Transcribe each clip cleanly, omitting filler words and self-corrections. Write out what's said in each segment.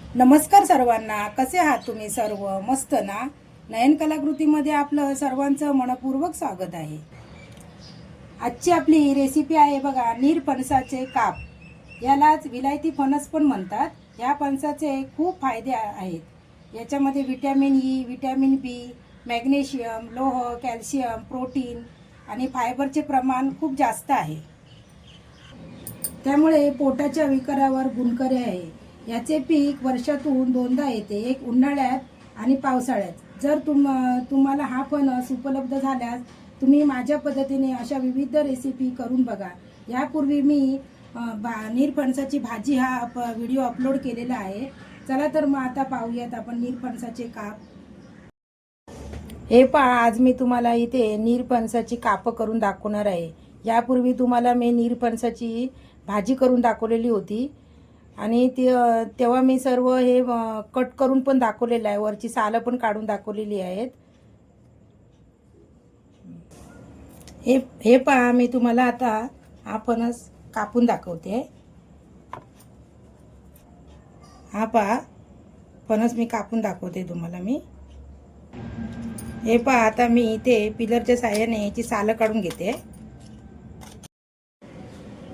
नमस्कार सर्वांना, कसे आहात तुम्ही सर्व? मस्त ना? नयन कलाकृतीमध्ये आपलं सर्वांचं मनपूर्वक स्वागत आहे. आजची आपली रेसिपी आहे बघा, नीरफणसाचे काप. यालाच विलायती फणस पण म्हणतात. या फणसाचे खूप फायदे आहेत. याच्यामध्ये विटॅमिन ई, विटॅमिन बी, मॅग्नेशियम, लोह, कॅल्शियम, प्रोटीन आणि फायबरचे प्रमाण खूप जास्त आहे. त्यामुळे पोटाच्या विकारावर गुणकारी आहे. याचे पीक वर्षातून दोनदा येते, एक उन्हाळ्यात आणि पावसाळ्यात. जर तुम्हाला हा फणस उपलब्ध झाल्यास तुम्ही माझ्या पद्धतीने अशा विविध रेसिपी करून बघा. यापूर्वी मी नीरफणसाची भाजी हा व्हिडिओ अपलोड केलेला आहे. चला तर मग आता पाहूयात आपण नीरफणसाचे काप. हे पहा, आज मी तुम्हाला इथे नीरफणसाची कापं करून दाखवणार आहे. यापूर्वी तुम्हाला मी नीरफणसाची भाजी करून दाखवलेली होती आणि तेव्हा मी सर्व हे कट करून पण दाखवलेलं आहे. वरची सालं पण काढून दाखवलेली आहेत. हे पहा, मी तुम्हाला आता हा फणस कापून दाखवते. हा पहा, फणस मी कापून दाखवते तुम्हाला मी. हे पहा, आता मी इथे पिलरच्या साहाय्याने याची सालं काढून घेते.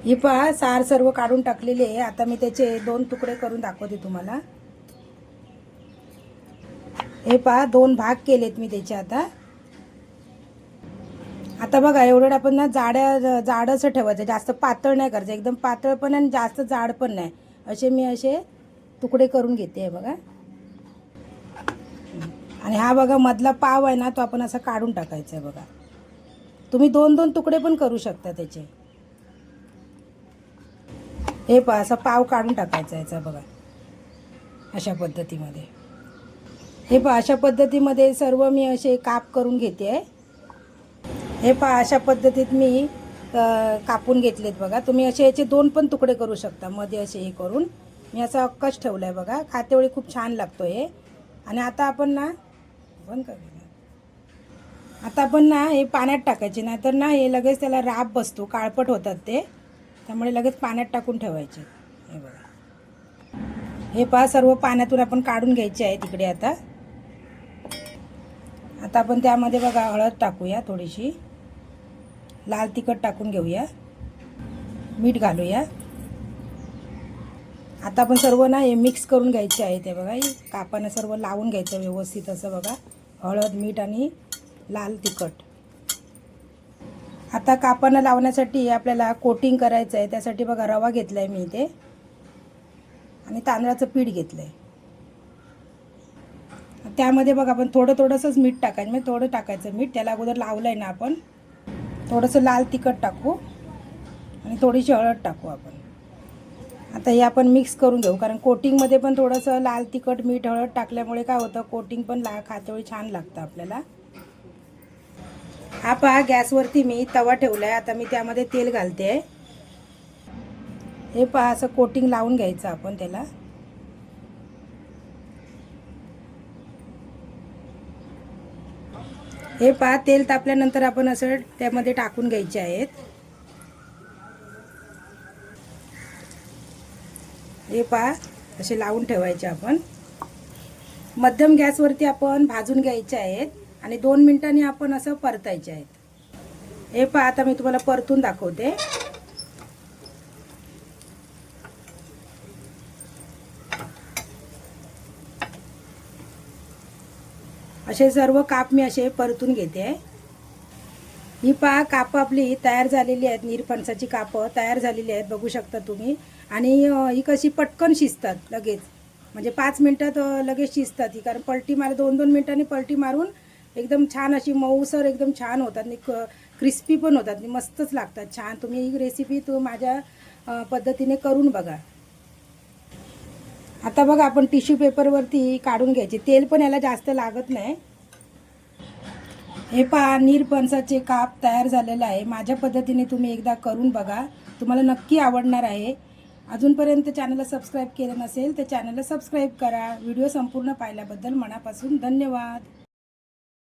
हे पहा, सार सर्व काढून टाकलेले आहे. आता मी त्याचे 2 तुकडे करून दाखवते तुम्हाला. हे पहा, 2 भाग केलेत मी त्याचे. आता बघा, एवढं आपण ना जाड असं ठेवायचं, जास्त पातळ नाही करायचं. एकदम पातळ पण आणि जास्त जाड पण नाही, असे मी असे तुकडे करून घेते बघा. आणि हा बघा मधला पाव आहे ना, तो आपण असा काढून टाकायचा आहे बघा. तुम्ही 2-2 तुकडे पण करू शकता त्याचे. हे पहा, असा पाव काढून टाकायचा याचा बघा, अशा पद्धतीमध्ये. हे पहा, अशा पद्धतीमध्ये सर्व मी असे काप करून घेते. हे पहा, अशा पद्धतीत मी कापून घेतलेत बघा. तुम्ही असे याचे 2 पण तुकडे करू शकता मध्ये असे हे करून. मी असा अक्कच ठेवला आहे बघा. खातेवेळी खूप छान लागतो हे. आणि आता आपण ना हे पाण्यात टाकायचे, नाहीतर ना हे लगेच त्याला राब बसतो, काळपट होतात ते. त्यामुळे लगेच पाण्यात टाकून ठेवायचे. हे बघा, हे पहा, सर्व पाण्यातून आपण काढून घ्यायचे आहे तिकडे. आता आपण त्यामध्ये बघा हळद टाकूया, थोडीशी लाल तिखट टाकून घेऊया, मीठ घालूया. आता आपण सर्व ना हे मिक्स करून घ्यायचे आहे. ते बघा, कापानं सर्व लावून घ्यायचं व्यवस्थित असं बघा. हळद, मीठ आणि लाल तिखट. आता कापानं लावण्यासाठी आपल्याला कोटिंग करायचं आहे. त्यासाठी बघा रवा घेतला आहे मी इथे आणि तांदळाचं पीठ घेतलं आहे. त्यामध्ये बघा आपण थोडंसंच मीठ टाकायचं, म्हणजे थोडं टाकायचं मीठ. त्याला अगोदर लावलं आहे ना आपण. थोडंसं लाल तिखट टाकू आणि थोडीशी हळद टाकू आपण. आता हे आपण मिक्स करून घेऊ, कारण कोटिंगमध्ये पण थोडंसं लाल तिखट, मीठ, हळद टाकल्यामुळे काय होतं, कोटिंग पण खातेवेळी छान लागतं आपल्याला. हा पहा, गॅसवरती मी तवा ठेवला आहे. आता मी त्यामध्ये तेल घालते. हे पहा, असं कोटिंग लावून घ्यायचं आपण त्याला. हे पहा, तेल तापल्यानंतर आपण असं त्यामध्ये टाकून घ्यायचे आहेत. हे पहा, असे लावून ठेवायचे आपण. मध्यम गॅसवरती आपण भाजून घ्यायचे आहेत आणि 2 मिनिटांनी आपण असं परतायचे आहेत. हे पहा, आता मी तुम्हाला परतून दाखवते. असे सर्व काप मी असे परतून घेते. ही पहा, कापं आपली तयार झालेली आहेत. नीरफणसाची कापं तयार झालेली आहेत, बघू शकता तुम्ही. आणि ही कशी पटकन शिजतात लगेच, म्हणजे 5 मिनिटात लगेच शिजतात ही. कारण पलटी मार 2-2 मिनिटांनी पलटी मारून एकदम छान अशी मऊसर एकदम छान होतात आणि क्रिस्पी पण होतात, मस्तच लागतात छान. तुम्ही ही रेसिपी माझ्या पद्धतीने करून बघा. आता बघा, आपण टिश्यू पेपरवरती काढून घ्यायचे. तेल पण याला जास्त लागत नाही. हे पहा, नीरफणसाचे काप तयार झालेले आहे. माझ्या पद्धतीने तुम्ही एकदा करून बघा, तुम्हाला नक्की आवडणार आहे. अजूनपर्यंत चॅनलला सबस्क्राईब केलं नसेल तर चॅनलला सबस्क्राईब करा. व्हिडिओ संपूर्ण पाहिल्याबद्दल मनापासून धन्यवाद.